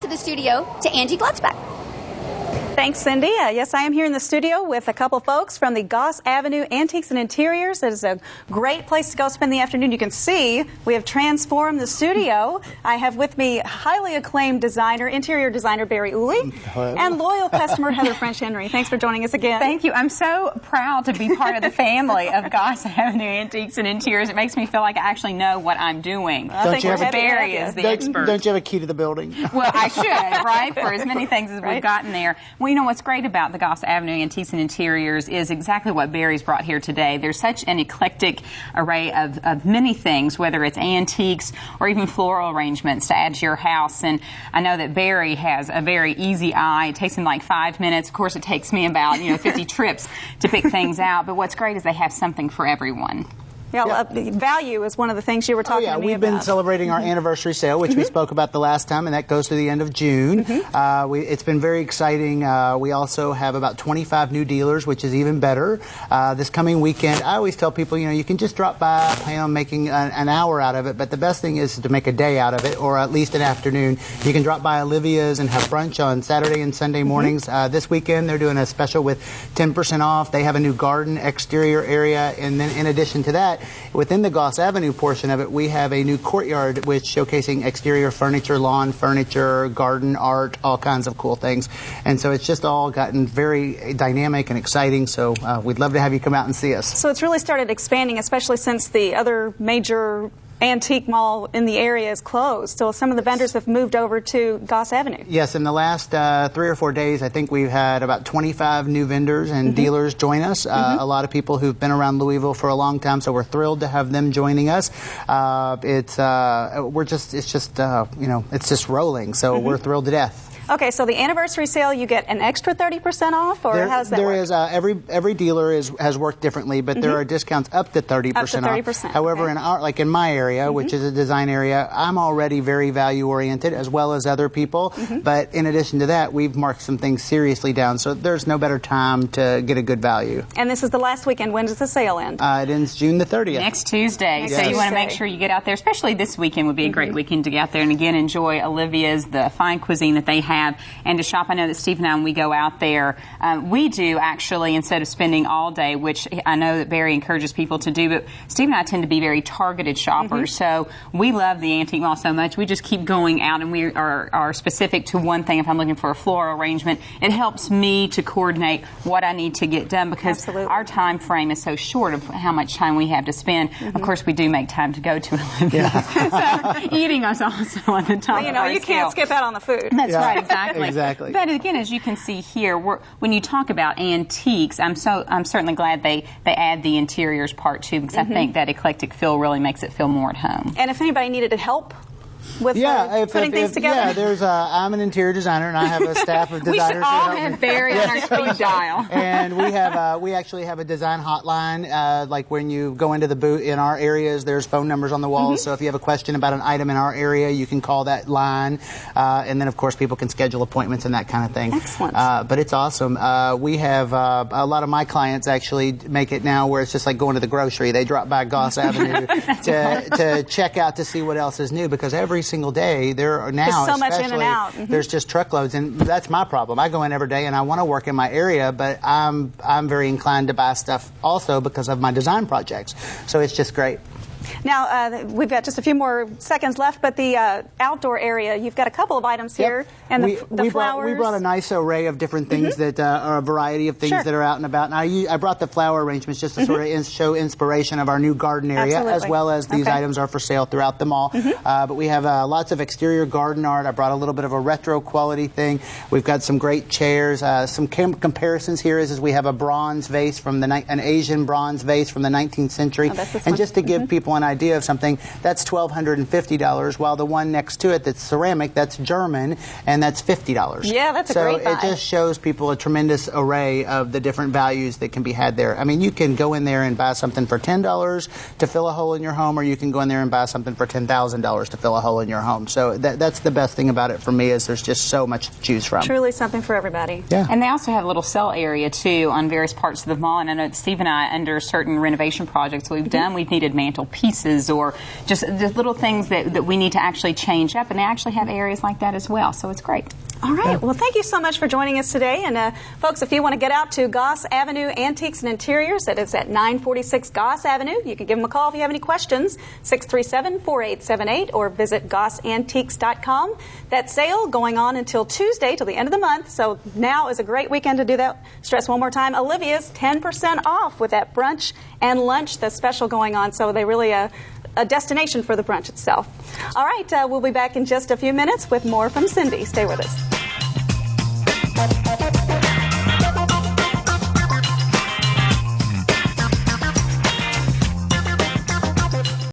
To the studio to Angie Glucksbach. Thanks, Cindy. Yes, I am here in the studio with a couple folks from the Goss Avenue Antiques and Interiors. It is a great place to go spend the afternoon. You can see we have transformed the studio. I have with me highly acclaimed designer, interior designer Barry Wooley, and loyal customer Heather French-Henry. Thanks for joining us again. Thank you. I'm so proud to be part of the family of Goss Avenue Antiques and Interiors. It makes me feel like I actually know what I'm doing. Barry is the expert. Don't you have a key to the building? Well, I should, right? For as many things as we've gotten there. Well, you know what's great about the Goss Avenue Antiques and Interiors is exactly what Barry's brought here today. There's such an eclectic array of many things, whether it's antiques or even floral arrangements to add to your house. And I know that Barry has a very easy eye. It takes him like 5 minutes. Of course, it takes me about 50 trips to pick things out. But what's great is they have something for everyone. Yeah, value is one of the things you were talking to me about. We've been celebrating our anniversary sale, which we spoke about the last time, and that goes to the end of June. It's been very exciting. We also have about 25 new dealers, which is even better. This coming weekend, I always tell people, you can just drop by, plan on making an hour out of it, but the best thing is to make a day out of it, or at least an afternoon. You can drop by Olivia's and have brunch on Saturday and Sunday mornings. This weekend, they're doing a special with 10% off. They have a new garden exterior area, and then in addition to that, within the Goss Avenue portion of it, we have a new courtyard which showcasing exterior furniture, lawn furniture, garden art, all kinds of cool things. And so it's just all gotten very dynamic and exciting, so we'd love to have you come out and see us. So it's really started expanding, especially since the other major antique mall in the area is closed. So some of the vendors have moved over to Goss Avenue. Yes, in the last 3 or 4 days, I think we've had about 25 new vendors and dealers join us. A lot of people who've been around Louisville for a long time, so we're thrilled to have them joining us. It's just rolling, so we're thrilled to death. Okay, so the anniversary sale, you get an extra 30% off, or how does that work? There is every dealer has worked differently, but there are discounts up to 30% off. Up to 30%. However, in my area, which is a design area, I'm already very value oriented, as well as other people. But in addition to that, we've marked some things seriously down, so there's no better time to get a good value. And this is the last weekend. When does the sale end? It ends June the 30th. Next Tuesday. So you want to make sure you get out there, especially this weekend would be a great weekend to get out there and again enjoy Olivia's, the fine cuisine that they have, and to shop. I know that Steve and I, when we go out there, we do actually, instead of spending all day, which I know that Barry encourages people to do, but Steve and I tend to be very targeted shoppers. So we love the antique mall so much, we just keep going out, and we are specific to one thing. If I'm looking for a floral arrangement, it helps me to coordinate what I need to get done, because our time frame is so short of how much time we have to spend. Of course, we do make time to go to Olivia. So eating us also on the top of our you can't skip out on the food. That's right, exactly. Exactly. But again, as you can see here, when you talk about antiques, I'm certainly glad they add the interiors part too, because I think that eclectic feel really makes it feel more at home. And if anybody needed help with putting things together. Yeah, I'm an interior designer, and I have a staff of designers. We should all have Barry on our speed dial. And we actually have a design hotline. Like when you go into the booth in our areas, there's phone numbers on the walls. So if you have a question about an item in our area, you can call that line. And then, of course, people can schedule appointments and that kind of thing. Excellent. But it's awesome. We have a lot of my clients actually make it now where it's just like going to the grocery. They drop by Goss Avenue to check out to see what else is new, because every single day there are now there's so much in and out. There's just truckloads, and that's my problem. I go in every day and I want to work in my area, but I'm very inclined to buy stuff also because of my design projects. So it's just great. Now, we've got just a few more seconds left, but the outdoor area, you've got a couple of items here. And the flowers. We brought a nice array of different things that are a variety of things that are out and about. And I brought the flower arrangements just to sort of show inspiration of our new garden area, as well as these items are for sale throughout the mall. But we have lots of exterior garden art. I brought a little bit of a retro quality thing. We've got some great chairs. Some comparisons here is we have a bronze vase from an Asian bronze vase from the 19th century. And just to give people an idea of something, that's $1,250, while the one next to it that's ceramic, that's German, and that's $50. Yeah, that's a great buy. So it just shows people a tremendous array of the different values that can be had there. I mean, you can go in there and buy something for $10 to fill a hole in your home, or you can go in there and buy something for $10,000 to fill a hole in your home. So that's the best thing about it for me, is there's just so much to choose from. Truly something for everybody. Yeah. And they also have a little sell area, too, on various parts of the mall. And I know that Steve and I, under certain renovation projects we've done, we've needed mantelpieces pieces or just the little things that we need to actually change up, and they actually have areas like that as well, so it's great. All right. Well, thank you so much for joining us today. And folks, if you want to get out to Goss Avenue Antiques and Interiors, that is at 946 Goss Avenue. You can give them a call if you have any questions, 637-4878, or visit gossantiques.com. That sale going on until Tuesday, till the end of the month. So now is a great weekend to do that. Stress one more time, Olivia's 10% off with that brunch and lunch that's special going on. So they really a destination for the brunch itself. All right, we'll be back in just a few minutes with more from Cindy. Stay with us.